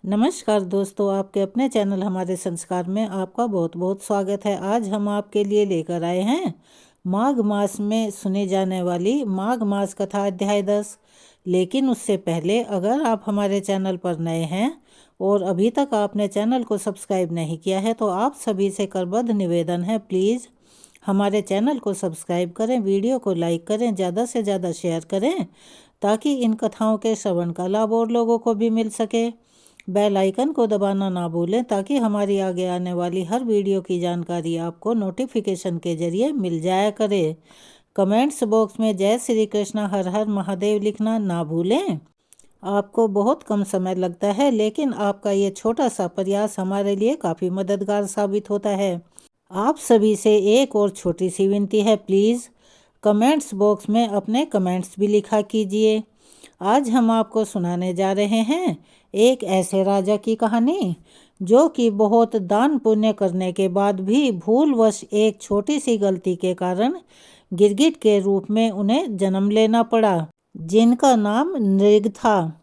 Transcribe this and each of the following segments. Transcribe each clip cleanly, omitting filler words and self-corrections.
नमस्कार दोस्तों, आपके अपने चैनल हमारे संस्कार में आपका बहुत बहुत स्वागत है। आज हम आपके लिए लेकर आए हैं माघ मास में सुनी जाने वाली माघ मास कथा अध्याय 10। लेकिन उससे पहले अगर आप हमारे चैनल पर नए हैं और अभी तक आपने चैनल को सब्सक्राइब नहीं किया है तो आप सभी से करबद्ध निवेदन है, प्लीज़ हमारे चैनल को सब्सक्राइब करें, वीडियो को लाइक करें, ज़्यादा से ज़्यादा शेयर करें ताकि इन कथाओं के श्रवण का लाभ और लोगों को भी मिल सके। बेल आइकन को दबाना ना भूलें ताकि हमारी आगे आने वाली हर वीडियो की जानकारी आपको नोटिफिकेशन के जरिए मिल जाया करे। कमेंट्स बॉक्स में जय श्री कृष्ण हर हर महादेव लिखना ना भूलें। आपको बहुत कम समय लगता है, लेकिन आपका ये छोटा सा प्रयास हमारे लिए काफ़ी मददगार साबित होता है। आप सभी से एक और छोटी सी विनती है, प्लीज़ कमेंट्स बॉक्स में अपने कमेंट्स भी लिखा कीजिए। आज हम आपको सुनाने जा रहे हैं एक ऐसे राजा की कहानी जो कि बहुत दान पुण्य करने के बाद भी भूलवश एक छोटी सी गलती के कारण गिरगिट के रूप में उन्हें जन्म लेना पड़ा, जिनका नाम नृग था।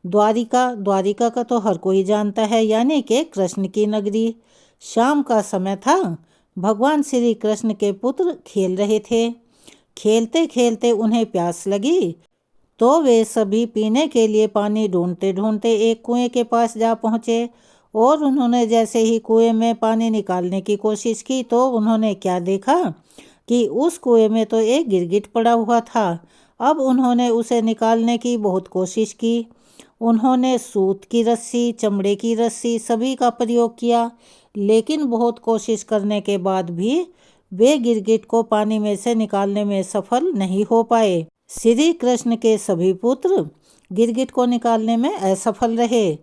द्वारिका का तो हर कोई जानता है, यानी कि कृष्ण की नगरी। शाम का समय था। भगवान श्री कृष्ण के पुत्र खेल रहे थे। खेलते खेलते उन्हें प्यास लगी तो वे सभी पीने के लिए पानी ढूंढते ढूंढते एक कुएं के पास जा पहुँचे। और उन्होंने जैसे ही कुएं में पानी निकालने की कोशिश की तो उन्होंने क्या देखा कि उस कुएं में तो एक गिरगिट पड़ा हुआ था। अब उन्होंने उसे निकालने की बहुत कोशिश की। उन्होंने सूत की रस्सी, चमड़े की रस्सी सभी का प्रयोग किया, लेकिन बहुत कोशिश करने के बाद भी वे गिरगिट को पानी में से निकालने में सफल नहीं हो पाए। श्री कृष्ण के सभी पुत्र गिरगिट को निकालने में असफल रहे।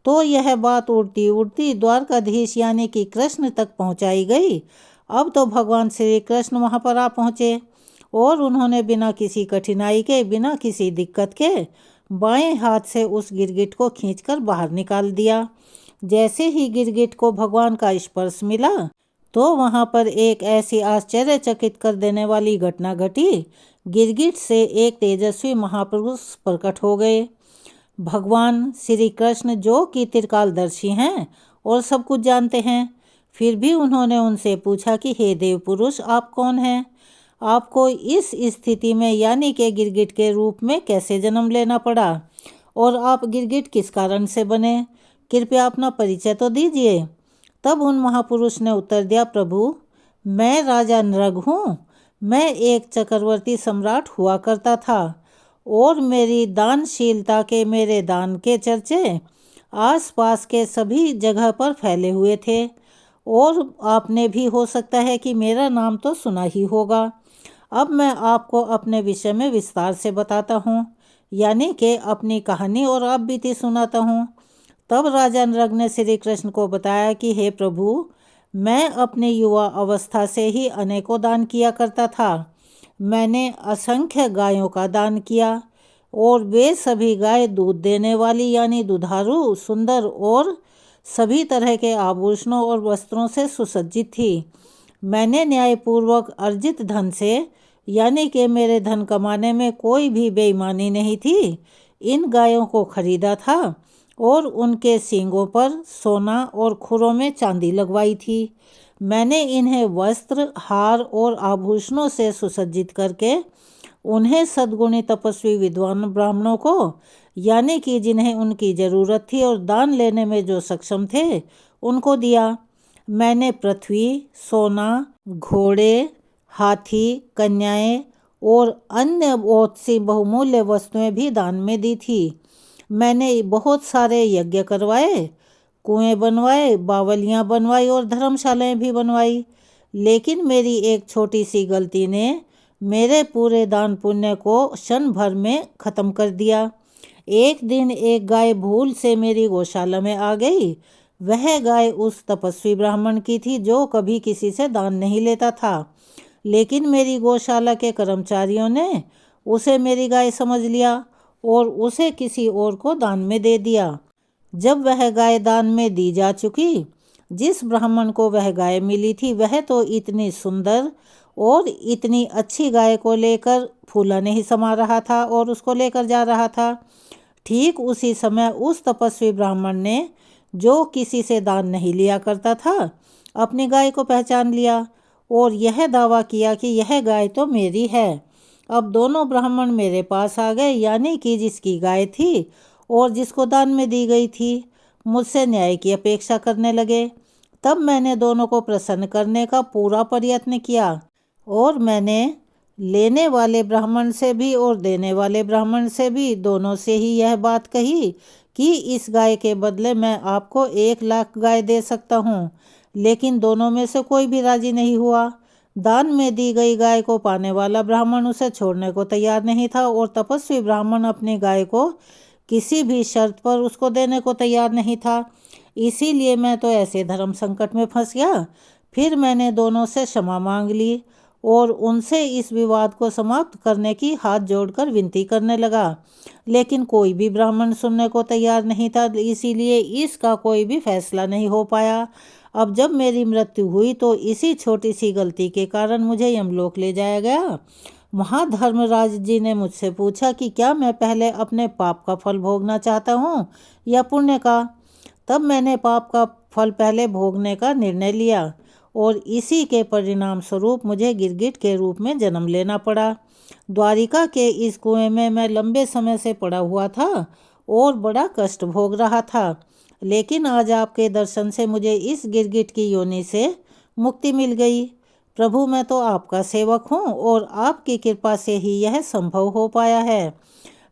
तो यह बात उड़ती उड़ती द्वारकाधीश यानी कि कृष्ण तक पहुंचाई गई। अब तो भगवान श्री कृष्ण वहां पर आ पहुंचे और उन्होंने बिना किसी कठिनाई के, बिना किसी दिक्कत के बाएं हाथ से उस गिरगिट को खींचकर बाहर निकाल दिया। जैसे ही गिरगिट को भगवान का स्पर्श मिला तो वहां पर एक ऐसी आश्चर्यचकित कर देने वाली घटना घटी। गिरगिट से एक तेजस्वी महापुरुष प्रकट हो गए। भगवान श्री कृष्ण जो कि त्रिकालदर्शी हैं और सब कुछ जानते हैं, फिर भी उन्होंने उनसे पूछा कि हे देव पुरुष, आप कौन हैं? आपको इस स्थिति में यानी कि गिरगिट के रूप में कैसे जन्म लेना पड़ा और आप गिरगिट किस कारण से बने? कृपया अपना परिचय तो दीजिए। तब उन महापुरुष ने उत्तर दिया, प्रभु, मैं राजा नृग हूँ। मैं एक चक्रवर्ती सम्राट हुआ करता था और मेरी दानशीलता के, मेरे दान के चर्चे आसपास के सभी जगह पर फैले हुए थे। और आपने भी हो सकता है कि मेरा नाम तो सुना ही होगा। अब मैं आपको अपने विषय में विस्तार से बताता हूँ, यानी कि अपनी कहानी और आप बीती सुनाता हूँ। तब राजा नृग ने श्री कृष्ण को बताया कि हे प्रभु, मैं अपनी युवा अवस्था से ही अनेकों दान किया करता था। मैंने असंख्य गायों का दान किया और वे सभी गाय दूध देने वाली यानी दुधारू, सुंदर और सभी तरह के आभूषणों और वस्त्रों से सुसज्जित थी। मैंने न्यायपूर्वक अर्जित धन से यानी कि मेरे धन कमाने में कोई भी बेईमानी नहीं थी, इन गायों को खरीदा था और उनके सींगों पर सोना और खुरों में चांदी लगवाई थी। मैंने इन्हें वस्त्र, हार और आभूषणों से सुसज्जित करके उन्हें सद्गुणी तपस्वी विद्वान ब्राह्मणों को यानी कि जिन्हें उनकी ज़रूरत थी और दान लेने में जो सक्षम थे उनको दिया। मैंने पृथ्वी, सोना, घोड़े, हाथी, कन्याएं और अन्य बहुत सी बहुमूल्य वस्तुएं भी दान में दी थी। मैंने बहुत सारे यज्ञ करवाए, कुएं बनवाए, बावलियां बनवाई और धर्मशालाएं भी बनवाई। लेकिन मेरी एक छोटी सी गलती ने मेरे पूरे दान पुण्य को क्षण भर में ख़त्म कर दिया। एक दिन एक गाय भूल से मेरी गौशाला में आ गई। वह गाय उस तपस्वी ब्राह्मण की थी जो कभी किसी से दान नहीं लेता था, लेकिन मेरी गौशाला के कर्मचारियों ने उसे मेरी गाय समझ लिया और उसे किसी और को दान में दे दिया। जब वह गाय दान में दी जा चुकी, जिस ब्राह्मण को वह गाय मिली थी वह तो इतनी सुंदर और इतनी अच्छी गाय को लेकर फूला नहीं समा रहा था और उसको लेकर जा रहा था। ठीक उसी समय उस तपस्वी ब्राह्मण ने, जो किसी से दान नहीं लिया करता था, अपनी गाय को पहचान लिया और यह दावा किया कि यह गाय तो मेरी है। अब दोनों ब्राह्मण मेरे पास आ गए, यानी कि जिसकी गाय थी और जिसको दान में दी गई थी, मुझसे न्याय की अपेक्षा करने लगे। तब मैंने दोनों को प्रसन्न करने का पूरा प्रयत्न किया और मैंने लेने वाले ब्राह्मण से भी और देने वाले ब्राह्मण से भी, दोनों से ही यह बात कही कि इस गाय के बदले मैं आपको 1,00,000 गाय दे सकता हूँ। लेकिन दोनों में से कोई भी राजी नहीं हुआ। दान में दी गई गाय को पाने वाला ब्राह्मण उसे छोड़ने को तैयार नहीं था और तपस्वी ब्राह्मण अपनी गाय को किसी भी शर्त पर उसको देने को तैयार नहीं था। इसीलिए मैं तो ऐसे धर्म संकट में फंस गया। फिर मैंने दोनों से क्षमा मांग ली और उनसे इस विवाद को समाप्त करने की हाथ जोड़कर विनती करने लगा, लेकिन कोई भी ब्राह्मण सुनने को तैयार नहीं था। इसीलिए इसका कोई भी फैसला नहीं हो पाया। अब जब मेरी मृत्यु हुई तो इसी छोटी सी गलती के कारण मुझे यमलोक ले जाया गया। वहाँ धर्मराज जी ने मुझसे पूछा कि क्या मैं पहले अपने पाप का फल भोगना चाहता हूँ या पुण्य का। तब मैंने पाप का फल पहले भोगने का निर्णय लिया और इसी के परिणाम स्वरूप मुझे गिरगिट के रूप में जन्म लेना पड़ा। द्वारिका के इस कुएं में मैं लंबे समय से पड़ा हुआ था और बड़ा कष्ट भोग रहा था, लेकिन आज आपके दर्शन से मुझे इस गिरगिट की योनि से मुक्ति मिल गई। प्रभु, मैं तो आपका सेवक हूँ और आपकी कृपा से ही यह संभव हो पाया है।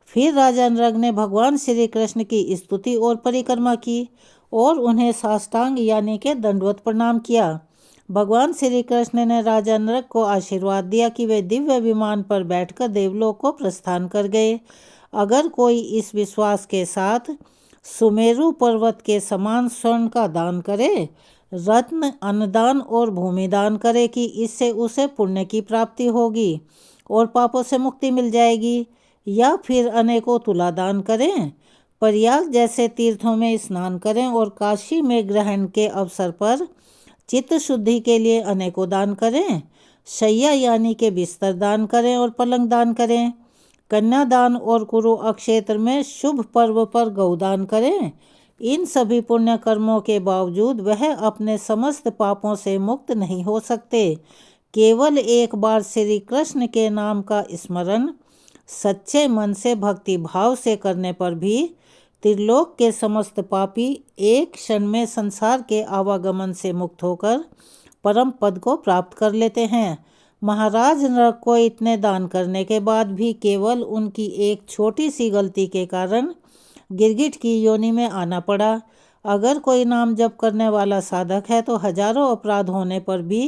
फिर राजा नृग ने भगवान श्री कृष्ण की स्तुति और परिक्रमा की और उन्हें साष्टांग यानी के दंडवत प्रणाम किया। भगवान श्री कृष्ण ने राजा नृग को आशीर्वाद दिया कि वे दिव्य विमान पर बैठकर देवलोक को प्रस्थान कर गए। अगर कोई इस विश्वास के साथ सुमेरु पर्वत के समान स्वर्ण का दान करे, रत्न, अन्नदान और भूमि दान करे कि इससे उसे पुण्य की प्राप्ति होगी और पापों से मुक्ति मिल जाएगी, या फिर अनेकों तुला दान करें, प्रयाग जैसे तीर्थों में स्नान करें और काशी में ग्रहण के अवसर पर चित्त शुद्धि के लिए अनेकों दान करें, शैया यानी के बिस्तर दान करें और पलंग दान करें, कन्यादान और कुरु अक्षेत्र में शुभ पर्व पर गौदान करें, इन सभी पुण्य कर्मों के बावजूद वह अपने समस्त पापों से मुक्त नहीं हो सकते। केवल एक बार श्री कृष्ण के नाम का स्मरण सच्चे मन से भक्ति भाव से करने पर भी त्रिलोक के समस्त पापी एक क्षण में संसार के आवागमन से मुक्त होकर परम पद को प्राप्त कर लेते हैं। महाराज नृग को इतने दान करने के बाद भी केवल उनकी एक छोटी सी गलती के कारण गिरगिट की योनि में आना पड़ा। अगर कोई नाम जप करने वाला साधक है तो हजारों अपराध होने पर भी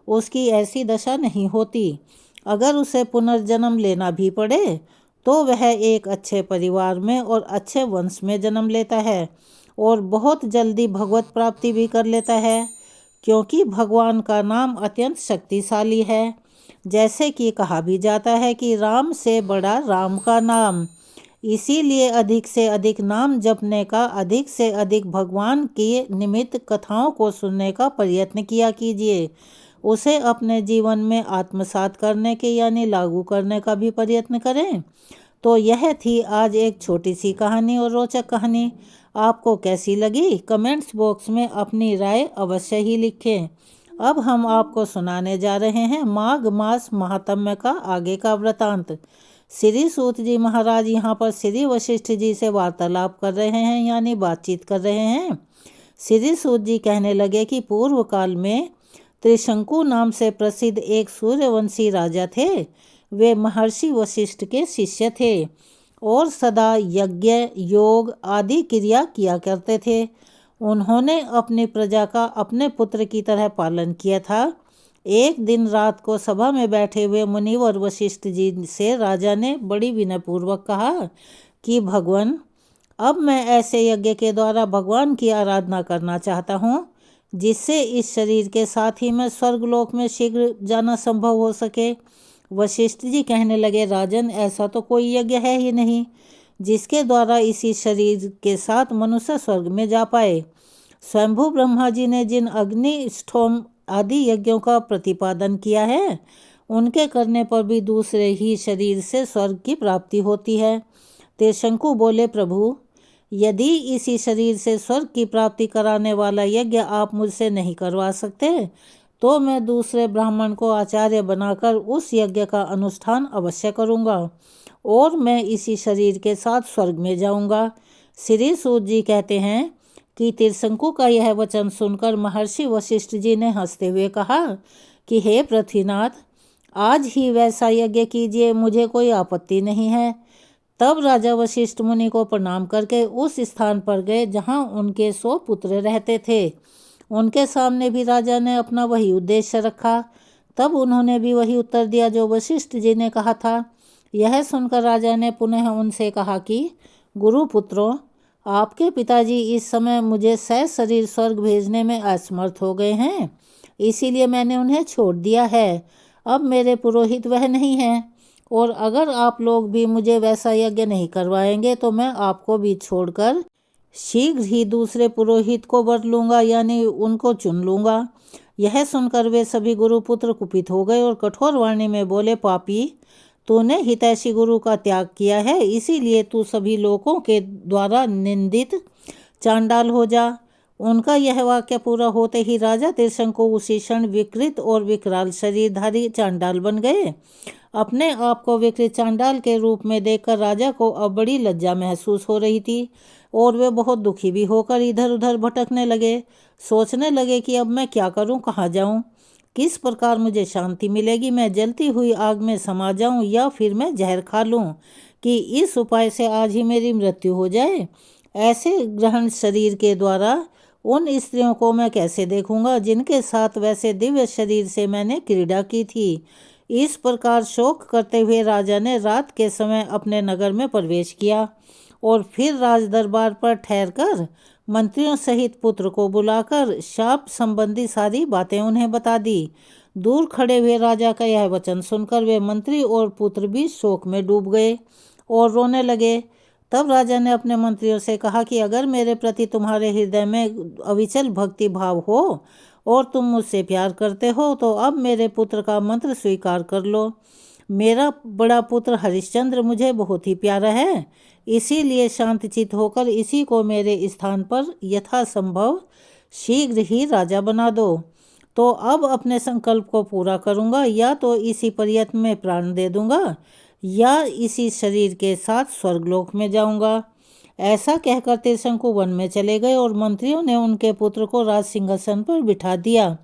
उसकी ऐसी दशा नहीं होती। अगर उसे पुनर्जन्म लेना भी पड़े तो वह एक अच्छे परिवार में और अच्छे वंश में जन्म लेता है और बहुत जल्दी भगवत प्राप्ति भी कर लेता है, क्योंकि भगवान का नाम अत्यंत शक्तिशाली है। जैसे कि कहा भी जाता है कि राम से बड़ा राम का नाम। इसीलिए अधिक से अधिक नाम जपने का, अधिक से अधिक भगवान के निमित्त कथाओं को सुनने का प्रयत्न किया कीजिए। उसे अपने जीवन में आत्मसात करने के यानी लागू करने का भी प्रयत्न करें। तो यह थी आज एक छोटी सी कहानी और रोचक कहानी। आपको कैसी लगी? कमेंट्स बॉक्स में अपनी राय अवश्य ही लिखें। अब हम आपको सुनाने जा रहे हैं माघ मास महात्म्य का आगे का वृतांत। श्री सूत जी महाराज यहाँ पर श्री वशिष्ठ जी से वार्तालाप कर रहे हैं, यानी बातचीत कर रहे हैं। श्री सूत जी कहने लगे कि पूर्व काल में त्रिशंकु नाम से प्रसिद्ध एक सूर्यवंशी राजा थे। वे महर्षि वशिष्ठ के शिष्य थे और सदा यज्ञ, योग आदि क्रिया किया करते थे। उन्होंने अपनी प्रजा का अपने पुत्र की तरह पालन किया था। एक दिन रात को सभा में बैठे हुए मुनिवर वशिष्ठ जी से राजा ने बड़ी विनयपूर्वक कहा कि भगवान, अब मैं ऐसे यज्ञ के द्वारा भगवान की आराधना करना चाहता हूँ जिससे इस शरीर के साथ ही मैं स्वर्गलोक में शीघ्र जाना संभव हो सके। वशिष्ठ जी कहने लगे, राजन, ऐसा तो कोई यज्ञ है ही नहीं जिसके द्वारा इसी शरीर के साथ मनुष्य स्वर्ग में जा पाए। स्वयंभू ब्रह्मा जी ने जिन अग्नि, स्टोम आदि यज्ञों का प्रतिपादन किया है, उनके करने पर भी दूसरे ही शरीर से स्वर्ग की प्राप्ति होती है त्रिशंकु बोले, प्रभु, यदि इसी शरीर से स्वर्ग की प्राप्ति कराने वाला यज्ञ आप मुझसे नहीं करवा सकते तो मैं दूसरे ब्राह्मण को आचार्य बनाकर उस यज्ञ का अनुष्ठान अवश्य करूँगा और मैं इसी शरीर के साथ स्वर्ग में जाऊँगा। श्री सूत जी कहते हैं कि त्रिशंकु का यह वचन सुनकर महर्षि वशिष्ठ जी ने हंसते हुए कहा कि हे पृथ्वीनाथ, आज ही वैसा यज्ञ कीजिए, मुझे कोई आपत्ति नहीं है। तब राजा वशिष्ठ मुनि को प्रणाम करके उस स्थान पर गए जहाँ उनके 100 पुत्र रहते थे। उनके सामने भी राजा ने अपना वही उद्देश्य रखा। तब उन्होंने भी वही उत्तर दिया जो वशिष्ठ जी ने कहा था। यह सुनकर राजा ने पुनः उनसे कहा कि गुरुपुत्रों, आपके पिताजी इस समय मुझे सशरीर स्वर्ग भेजने में असमर्थ हो गए हैं, इसीलिए मैंने उन्हें छोड़ दिया है। अब मेरे पुरोहित वह नहीं हैं और अगर आप लोग भी मुझे वैसा यज्ञ नहीं करवाएंगे तो मैं आपको भी छोड़कर शीघ्र ही दूसरे पुरोहित को वर लूँगा, यानी उनको चुन लूँगा। यह सुनकर वे सभी गुरुपुत्र कुपित हो गए और कठोर वाणी में बोले, पापी, तूने हितैषी गुरु का त्याग किया है, इसीलिए तू सभी लोगों के द्वारा निंदित चांडाल हो जा। उनका यह वाक्य पूरा होते ही राजा त्रिशंकु उसी क्षण विकृत और विकराल शरीरधारी चांडाल बन गए। अपने आप को विकृत चांडाल के रूप में देखकर राजा को अब बड़ी लज्जा महसूस हो रही थी और वे बहुत दुखी भी होकर इधर उधर भटकने लगे। सोचने लगे कि अब मैं क्या करूं, कहाँ जाऊं, किस प्रकार मुझे शांति मिलेगी, मैं जलती हुई आग में समा जाऊं या फिर मैं जहर खा लूं कि इस उपाय से आज ही मेरी मृत्यु हो जाए। ऐसे ग्रहण शरीर के द्वारा उन स्त्रियों को मैं कैसे देखूंगा जिनके साथ वैसे दिव्य शरीर से मैंने क्रीड़ा की थी। इस प्रकार शोक करते हुए राजा ने रात के समय अपने नगर में प्रवेश किया और फिर राज दरबार पर ठहरकर मंत्रियों सहित पुत्र को बुलाकर शाप संबंधी सारी बातें उन्हें बता दी। दूर खड़े हुए राजा का यह वचन सुनकर वे मंत्री और पुत्र भी शोक में डूब गए और रोने लगे। तब राजा ने अपने मंत्रियों से कहा कि अगर मेरे प्रति तुम्हारे हृदय में अविचल भक्ति भाव हो और तुम मुझसे प्यार करते हो तो अब मेरे पुत्र का मंत्र स्वीकार कर लो। मेरा बड़ा पुत्र हरिश्चंद्र मुझे बहुत ही प्यारा है, इसीलिए शांतचित्त होकर इसी को मेरे स्थान पर यथासंभव शीघ्र ही राजा बना दो। तो अब अपने संकल्प को पूरा करूँगा, या तो इसी प्रयत्न में प्राण दे दूँगा या इसी शरीर के साथ स्वर्गलोक में जाऊँगा। ऐसा कहकर त्रिशंकु वन में चले गए और मंत्रियों ने उनके पुत्र को राज सिंहासन पर बिठा दिया।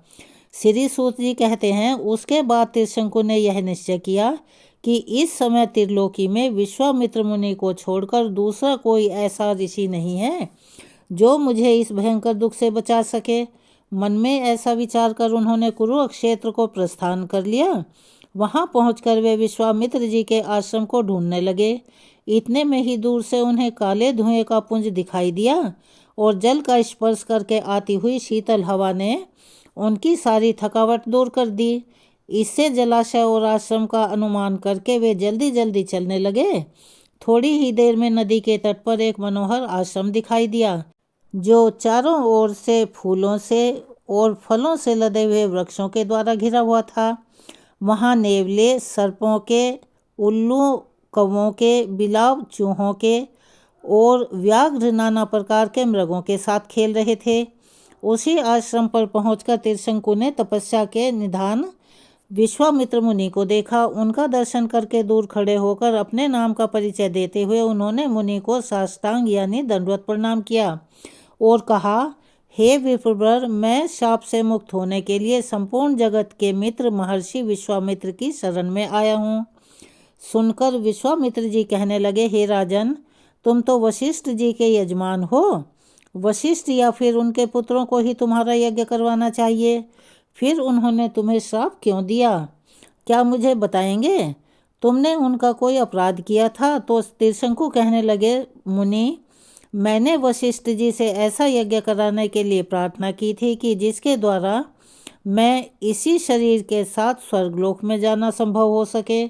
श्री सूत जी कहते हैं, उसके बाद त्रिशंकु ने यह निश्चय किया कि इस समय त्रिलोकी में विश्वामित्र मुनि को छोड़कर दूसरा कोई ऐसा ऋषि नहीं है जो मुझे इस भयंकर दुख से बचा सके। मन में ऐसा विचार कर उन्होंने कुरुक्षेत्र को प्रस्थान कर लिया। वहां पहुंचकर वे विश्वामित्र जी के आश्रम को ढूंढने लगे। इतने में ही दूर से उन्हें काले धुएं का पुंज दिखाई दिया और जल का स्पर्श करके आती हुई शीतल हवा ने उनकी सारी थकावट दूर कर दी। इससे जलाशय और आश्रम का अनुमान करके वे जल्दी जल्दी चलने लगे। थोड़ी ही देर में नदी के तट पर एक मनोहर आश्रम दिखाई दिया जो चारों ओर से फूलों से और फलों से लदे हुए वृक्षों के द्वारा घिरा हुआ था। वहाँ नेवले, सर्पों के, उल्लू, कौवों के, बिलाव, चूहों के और व्याघ्र नाना प्रकार के मृगों के साथ खेल रहे थे। उसी आश्रम पर पहुंचकर त्रिशंकु ने तपस्या के निधान विश्वामित्र मुनि को देखा। उनका दर्शन करके दूर खड़े होकर अपने नाम का परिचय देते हुए उन्होंने मुनि को साष्टांग यानी दंडवत प्रणाम किया और कहा, हे विप्रवर, मैं शाप से मुक्त होने के लिए संपूर्ण जगत के मित्र महर्षि विश्वामित्र की शरण में आया हूँ। सुनकर विश्वामित्र जी कहने लगे, हे राजन, तुम तो वशिष्ठ जी के यजमान हो। वशिष्ठ या फिर उनके पुत्रों को ही तुम्हारा यज्ञ करवाना चाहिए, फिर उन्होंने तुम्हें श्राप क्यों दिया, क्या मुझे बताएंगे? तुमने उनका कोई अपराध किया था? तो त्रिशंकु कहने लगे, मुनि, मैंने वशिष्ठ जी से ऐसा यज्ञ कराने के लिए प्रार्थना की थी कि जिसके द्वारा मैं इसी शरीर के साथ स्वर्गलोक में जाना संभव हो सके,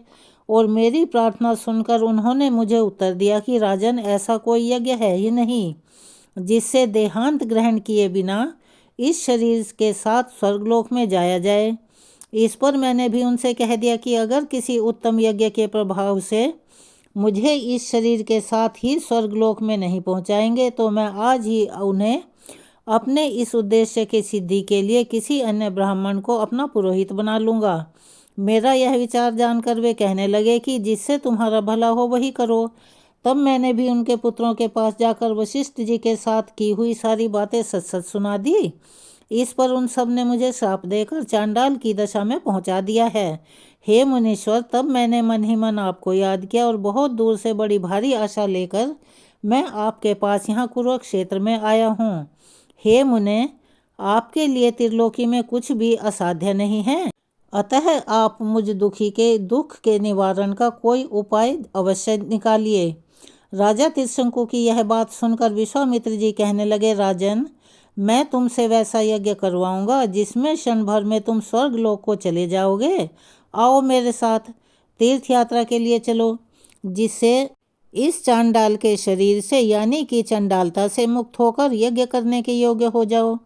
और मेरी प्रार्थना सुनकर उन्होंने मुझे उत्तर दिया कि राजन, ऐसा कोई यज्ञ है ही नहीं जिससे देहांत ग्रहण किए बिना इस शरीर के साथ स्वर्गलोक में जाया जाए। इस पर मैंने भी उनसे कह दिया कि अगर किसी उत्तम यज्ञ के प्रभाव से मुझे इस शरीर के साथ ही स्वर्गलोक में नहीं पहुंचाएंगे तो मैं आज ही उन्हें अपने इस उद्देश्य की सिद्धि के लिए किसी अन्य ब्राह्मण को अपना पुरोहित बना लूँगा। मेरा यह विचार जानकर वे कहने लगे कि जिससे तुम्हारा भला हो वही करो। तब मैंने भी उनके पुत्रों के पास जाकर वशिष्ठ जी के साथ की हुई सारी बातें सच सच सुना दी। इस पर उन सब ने मुझे श्राप देकर चांडाल की दशा में पहुंचा दिया है। हे मुनीश्वर, तब मैंने मन ही मन आपको याद किया और बहुत दूर से बड़ी भारी आशा लेकर मैं आपके पास यहाँ कुरुक्षेत्र में आया हूँ। हे मुने, आपके लिए त्रिलोकी में कुछ भी असाध्य नहीं है, अतः आप मुझ दुखी के दुख के निवारण का कोई उपाय अवश्य निकालिए। राजा त्रिशंकु की यह बात सुनकर विश्वामित्र जी कहने लगे, राजन, मैं तुमसे वैसा यज्ञ करवाऊंगा जिसमें क्षण भर में तुम स्वर्ग लोक को चले जाओगे। आओ मेरे साथ तीर्थ यात्रा के लिए चलो, जिससे इस चांडाल के शरीर से यानी कि चंडालता से मुक्त होकर यज्ञ करने के योग्य हो जाओ।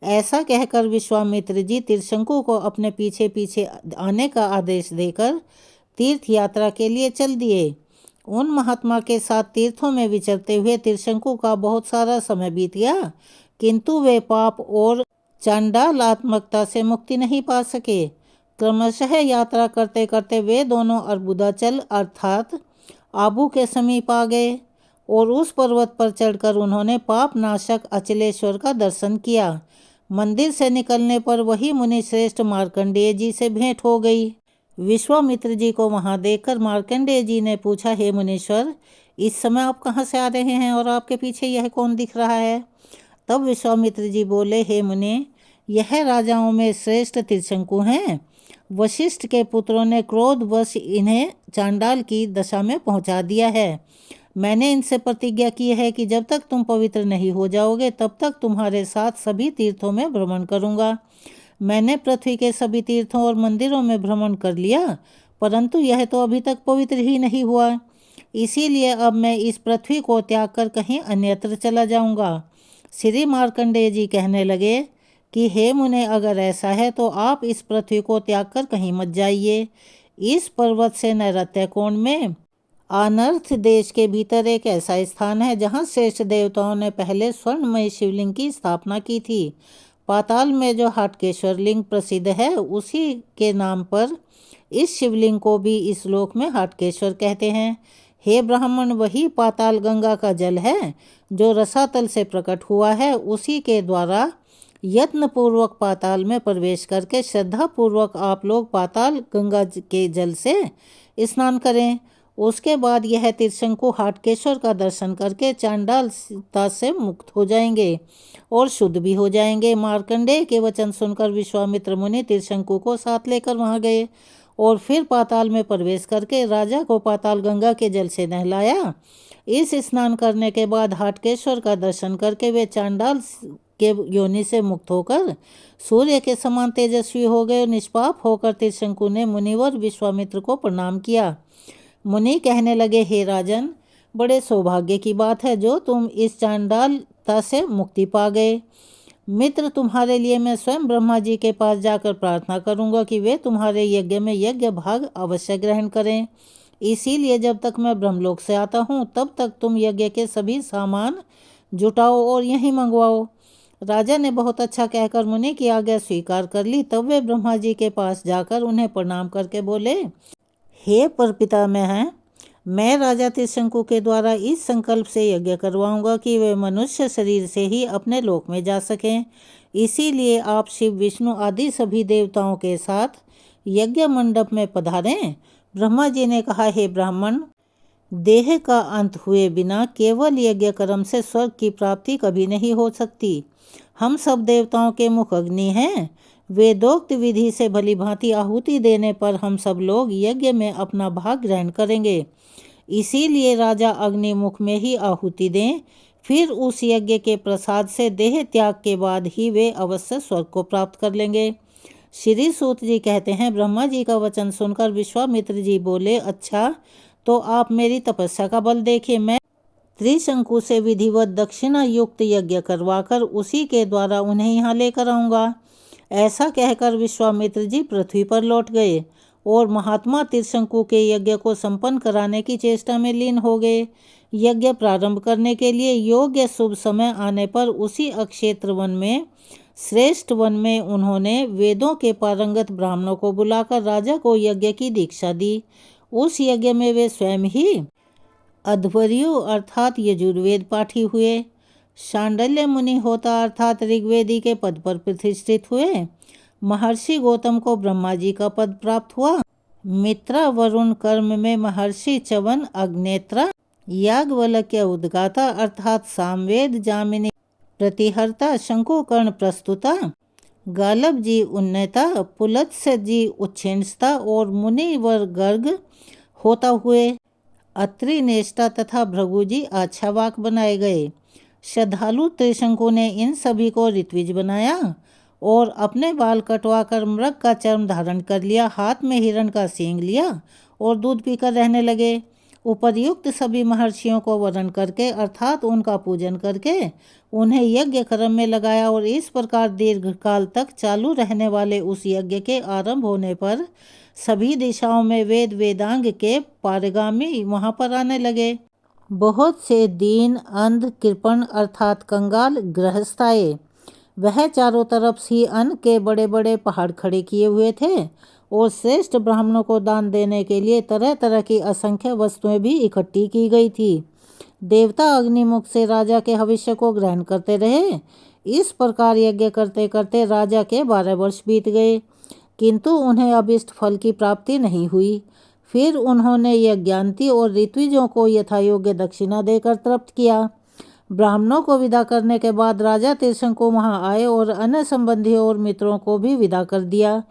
ऐसा कहकर विश्वामित्र जी त्रिशंकु को अपने पीछे पीछे आने का आदेश देकर तीर्थ यात्रा के लिए चल दिए। उन महात्मा के साथ तीर्थों में विचरते हुए त्रिशंकु का बहुत सारा समय बीत गया, किंतु वे पाप और चांडालात्मकता से मुक्ति नहीं पा सके। क्रमशः यात्रा करते करते वे दोनों अर्बुदाचल अर्थात आबू के समीप आ गए और उस पर्वत पर चढ़कर उन्होंने पाप नाशक अचलेश्वर का दर्शन किया। मंदिर से निकलने पर वही मुनि श्रेष्ठ मार्कंडेय जी से भेंट हो गई। विश्वामित्र जी को वहां देखकर मार्कंडेय जी ने पूछा, हे मुनीश्वर, इस समय आप कहाँ से आ रहे हैं और आपके पीछे यह कौन दिख रहा है? तब विश्वामित्र जी बोले, हे मुनि, यह राजाओं में श्रेष्ठ त्रिशंकु हैं। वशिष्ठ के पुत्रों ने क्रोधवश इन्हें चांडाल की दशा में पहुंचा दिया है। मैंने इनसे प्रतिज्ञा की है कि जब तक तुम पवित्र नहीं हो जाओगे तब तक तुम्हारे साथ सभी तीर्थों में भ्रमण करूंगा। मैंने पृथ्वी के सभी तीर्थों और मंदिरों में भ्रमण कर लिया, परंतु यह तो अभी तक पवित्र ही नहीं हुआ। इसीलिए अब मैं इस पृथ्वी को त्याग कर कहीं अन्यत्र चला जाऊंगा। श्री मार्कंडेय जी कहने लगे कि हे मुने, अगर ऐसा है तो आप इस पृथ्वी को त्याग कर कहीं मत जाइए। इस पर्वत से नैऋत्य कोण में आनर्थ देश के भीतर एक ऐसा स्थान है जहाँ श्रेष्ठ देवताओं ने पहले स्वर्णमय शिवलिंग की स्थापना की थी। पाताल में जो हाटकेश्वर लिंग प्रसिद्ध है, उसी के नाम पर इस शिवलिंग को भी इस लोक में हाटकेश्वर कहते हैं। हे ब्राह्मण, वही पाताल गंगा का जल है जो रसातल से प्रकट हुआ है। उसी के द्वारा यत्न पूर्वक पाताल में प्रवेश करके श्रद्धा पूर्वक आप लोग पाताल गंगा के जल से स्नान करें। उसके बाद यह त्रिशंकु हाटकेश्वर का दर्शन करके चांडालता से मुक्त हो जाएंगे और शुद्ध भी हो जाएंगे। मार्कंडेय के वचन सुनकर विश्वामित्र मुनि त्रिशंकु को साथ लेकर वहां गए और फिर पाताल में प्रवेश करके राजा को पाताल गंगा के जल से नहलाया। इस स्नान करने के बाद हाटकेश्वर का दर्शन करके वे चांडाल के योनि से मुक्त होकर सूर्य के समान तेजस्वी हो गए। निष्पाप होकर त्रिशंकु ने मुनिवर विश्वामित्र को प्रणाम किया। मुनि कहने लगे, हे राजन, बड़े सौभाग्य की बात है जो तुम इस चांडालता से मुक्ति पा गए। मित्र, तुम्हारे लिए मैं स्वयं ब्रह्मा जी के पास जाकर प्रार्थना करूंगा कि वे तुम्हारे यज्ञ में यज्ञ भाग अवश्य ग्रहण करें। इसीलिए जब तक मैं ब्रह्मलोक से आता हूँ तब तक तुम यज्ञ के सभी सामान जुटाओ और यहीं मंगवाओ। राजा ने बहुत अच्छा कहकर मुनि की आज्ञा स्वीकार कर ली। तब वे ब्रह्मा जी के पास जाकर उन्हें प्रणाम करके बोले, हे परपितामह हैं, मैं राजा त्रिशंकु के द्वारा इस संकल्प से यज्ञ करवाऊंगा कि वे मनुष्य शरीर से ही अपने लोक में जा सकें। इसीलिए आप शिव, विष्णु आदि सभी देवताओं के साथ यज्ञ मंडप में पधारें। ब्रह्मा जी ने कहा, हे ब्राह्मण, देह का अंत हुए बिना केवल यज्ञ कर्म से स्वर्ग की प्राप्ति कभी नहीं हो सकती। हम सब देवताओं के मुख अग्नि हैं। वेदोक्त विधि से भली भांति आहुति देने पर हम सब लोग यज्ञ में अपना भाग ग्रहण करेंगे। इसीलिए राजा अग्निमुख में ही आहुति दें, फिर उस यज्ञ के प्रसाद से देह त्याग के बाद ही वे अवश्य स्वर्ग को प्राप्त कर लेंगे। श्री सूत जी कहते हैं, ब्रह्मा जी का वचन सुनकर विश्वामित्र जी बोले, अच्छा, तो आप मेरी तपस्या का बल देखिए। मैं त्रिशंकु से विधिवत दक्षिणा युक्त यज्ञ करवाकर उसी के द्वारा उन्हें यहाँ लेकर आऊँगा। ऐसा कहकर विश्वामित्र जी पृथ्वी पर लौट गए। और महात्मा त्रिशंकु के यज्ञ को संपन्न कराने की चेष्टा में लीन हो गए। यज्ञ प्रारंभ करने के लिए योग्य शुभ समय आने पर उसी अक्षेत्र वन में, श्रेष्ठ वन में, उन्होंने वेदों के पारंगत ब्राह्मणों को बुलाकर राजा को यज्ञ की दीक्षा दी। उस यज्ञ में वे स्वयं ही अध्वर्यु अर्थात यजुर्वेद पाठी हुए। शांडल्य मुनि होता अर्थात ऋग्वेदी के पद पर प्रतिष्ठित हुए। महर्षि गौतम को ब्रह्मा जी का पद प्राप्त हुआ। मित्रा वरुण कर्म में महर्षि च्यवन अग्नेत्रा, याज्ञवल्क्य उद्गाता अर्थात सामवेद जामिनी प्रतिहर्ता, शंकुकर्ण प्रस्तुता, गालब जी उन्नता, पुलत्स्य जी उच्छिन्नता और मुनिवर गर्ग होता हुए। अत्रि नेष्टा तथा भृगु जी आच्छावाक बनाए गए। श्रद्धालु त्रिशंकु ने इन सभी को ऋत्विज बनाया और अपने बाल कटवाकर मृग का चर्म धारण कर लिया, हाथ में हिरण का सींग लिया और दूध पीकर रहने लगे। उपर्युक्त सभी महर्षियों को वरण करके अर्थात उनका पूजन करके उन्हें यज्ञ कर्म में लगाया और इस प्रकार दीर्घकाल तक चालू रहने वाले उस यज्ञ के आरंभ होने पर सभी दिशाओं में वेद वेदांग के पारगामी वहां पर आने लगे। बहुत से दीन, अंध, कृपण अर्थात कंगाल गृहस्थ आए। वह चारों तरफ ही अन्न के बड़े बड़े पहाड़ खड़े किए हुए थे और श्रेष्ठ ब्राह्मणों को दान देने के लिए तरह तरह की असंख्य वस्तुएं भी इकट्ठी की गई थी। देवता अग्निमुख से राजा के भविष्य को ग्रहण करते रहे। इस प्रकार यज्ञ करते करते राजा के 12 वर्ष बीत गए, किंतु उन्हें अभिष्ट फल की प्राप्ति नहीं हुई। फिर उन्होंने यज्ञांती और ऋत्विजों को यथायोग्य दक्षिणा देकर तृप्त किया। ब्राह्मणों को विदा करने के बाद राजा त्रिशंकु वहां आए और अन्य संबंधियों और मित्रों को भी विदा कर दिया।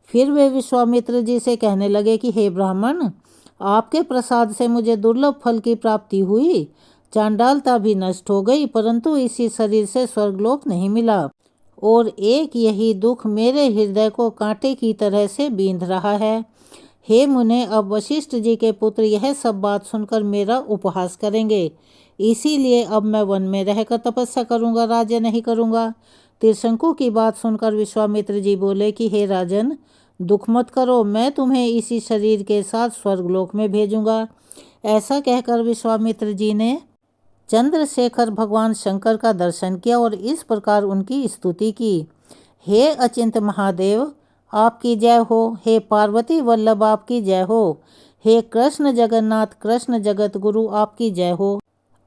फिर वे विश्वामित्र जी से कहने लगे कि हे ब्राह्मण, आपके प्रसाद से मुझे दुर्लभ फल की प्राप्ति हुई। चांडालता भी नष्ट हो गई, परंतु इसी शरीर से स्वर्गलोक नहीं मिला और एक यही दुख मेरे हृदय को कांटे की तरह से बींध रहा है। हे मुने, अब वशिष्ठ जी के पुत्र यह सब बात सुनकर मेरा उपहास करेंगे, इसीलिए अब मैं वन में रहकर तपस्या करूंगा, राज्य नहीं करूंगा। त्रिशंकु की बात सुनकर विश्वामित्र जी बोले कि हे राजन, दुख मत करो, मैं तुम्हें इसी शरीर के साथ स्वर्गलोक में भेजूंगा। ऐसा कहकर विश्वामित्र जी ने चंद्रशेखर भगवान शंकर का दर्शन किया और इस प्रकार उनकी स्तुति की। हे अचिंत्य महादेव, आपकी जय हो। हे पार्वती वल्लभ, आपकी जय हो। हे कृष्ण जगन्नाथ, कृष्ण जगत गुरु, आपकी जय हो।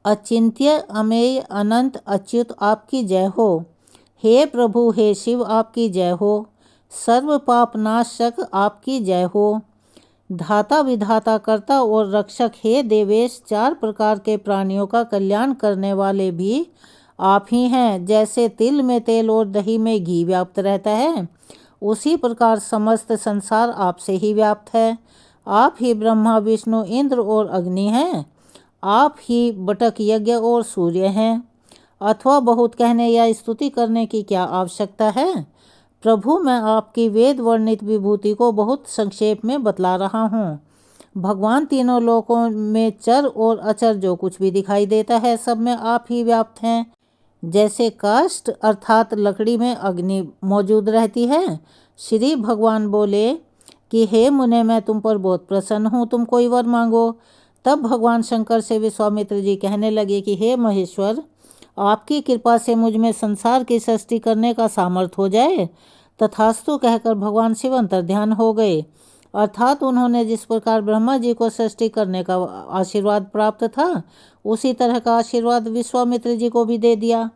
अचिंत्य अमेय अनंत अच्युत, आपकी जय हो। हे प्रभु, हे शिव, आपकी जय हो। सर्व पाप नाशक, आपकी जय हो। धाता विधाता करता और रक्षक, हे देवेश, 4 प्रकार के प्राणियों का कल्याण करने वाले भी आप ही हैं। जैसे तिल में तेल और दही में घी व्याप्त रहता है, उसी प्रकार समस्त संसार आपसे ही व्याप्त है। आप ही ब्रह्मा, विष्णु, इंद्र और अग्नि हैं। आप ही बटक यज्ञ और सूर्य हैं। अथवा बहुत कहने या स्तुति करने की क्या आवश्यकता है। प्रभु, मैं आपकी वेद वर्णित विभूति को बहुत संक्षेप में बतला रहा हूँ। भगवान तीनों लोकों में चर और अचर जो कुछ भी दिखाई देता है, सब में आप ही व्याप्त हैं। जैसे काष्ठ अर्थात लकड़ी में अग्नि मौजूद रहती है। श्री भगवान बोले कि हे मुने, मैं तुम पर बहुत प्रसन्न हूँ, तुम कोई वर मांगो। तब भगवान शंकर से विश्वामित्र जी कहने लगे कि हे महेश्वर, आपकी कृपा से मुझ में संसार की सृष्टि करने का सामर्थ्य हो जाए। तथास्तु कहकर भगवान शिव अंतर्ध्यान हो गए। अर्थात उन्होंने जिस प्रकार ब्रह्मा जी को सृष्टि करने का आशीर्वाद प्राप्त था, उसी तरह का आशीर्वाद विश्वामित्र जी को भी दे दिया।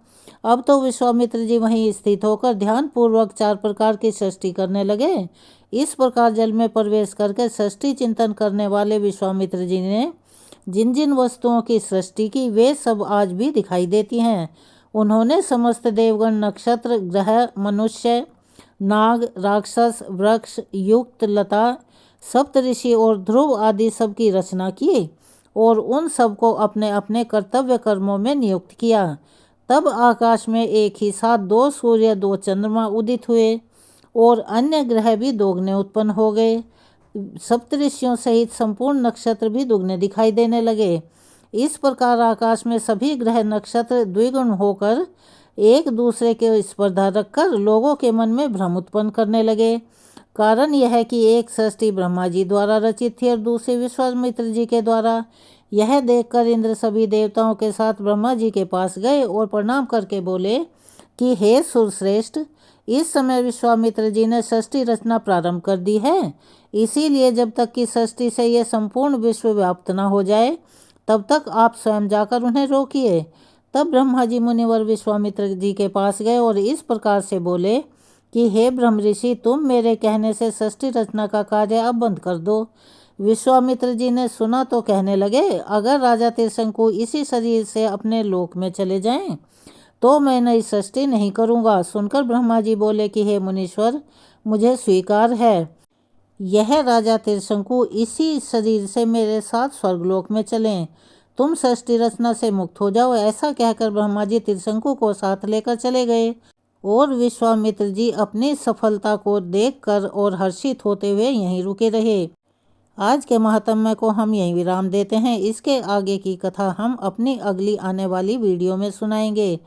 अब तो विश्वामित्र जी वहीं स्थित होकर ध्यान पूर्वक 4 प्रकार की सृष्टि करने लगे। इस प्रकार जल में प्रवेश करके सृष्टि चिंतन करने वाले विश्वामित्र जी ने जिन जिन वस्तुओं की सृष्टि की, वे सब आज भी दिखाई देती हैं। उन्होंने समस्त देवगण, नक्षत्र, ग्रह, मनुष्य, नाग, राक्षस, वृक्ष, युक्त, लता, सप्तऋषि और ध्रुव आदि सब की रचना की और उन सबको अपने अपने कर्तव्य कर्मों में नियुक्त किया। तब आकाश में एक ही साथ 2 सूर्य, 2 चंद्रमा उदित हुए और अन्य ग्रह भी दोगुने उत्पन्न हो गए। सप्तऋषियों सहित संपूर्ण नक्षत्र भी दुगने दिखाई देने लगे। इस प्रकार आकाश में सभी ग्रह नक्षत्र द्विगुण होकर एक दूसरे के स्पर्धा रखकर लोगों के मन में भ्रम उत्पन्न करने लगे। कारण यह है कि एक सृष्टि ब्रह्मा जी द्वारा रचित थी और दूसरी विश्वामित्र जी के द्वारा। यह देखकर इंद्र सभी देवताओं के साथ ब्रह्मा जी के पास गए और प्रणाम करके बोले कि हे सुरश्रेष्ठ, इस समय विश्वामित्र जी ने सृष्टि रचना प्रारंभ कर दी है, इसीलिए जब तक कि सृष्टि से यह संपूर्ण विश्व व्याप्त न हो जाए तब तक आप स्वयं जाकर उन्हें रोकिए। तब ब्रह्मा जी मुनिवर विश्वामित्र जी के पास गए और इस प्रकार से बोले कि हे ब्रह्म ऋषि, तुम मेरे कहने से सृष्टि रचना का कार्य अब बंद कर दो। विश्वामित्र जी ने सुना तो कहने लगे, अगर राजा त्रिशंकु इसी शरीर से अपने लोक में चले जाएं तो मैं नई सृष्टि नहीं करूंगा। सुनकर ब्रह्मा जी बोले कि हे मुनीश्वर, मुझे स्वीकार है, यह राजा त्रिशंकु इसी शरीर से मेरे साथ स्वर्गलोक में चलें, तुम सृष्टि रचना से मुक्त हो जाओ। ऐसा कहकर ब्रह्मा जी त्रिशंकु को साथ लेकर चले गए और विश्वामित्र जी अपनी सफलता को देखकर और हर्षित होते हुए यहीं रुके रहे। आज के महात्म्य को हम यहीं विराम देते हैं। इसके आगे की कथा हम अपनी अगली आने वाली वीडियो में सुनाएंगे।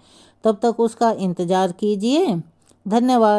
तब तक उसका इंतजार कीजिए। धन्यवाद।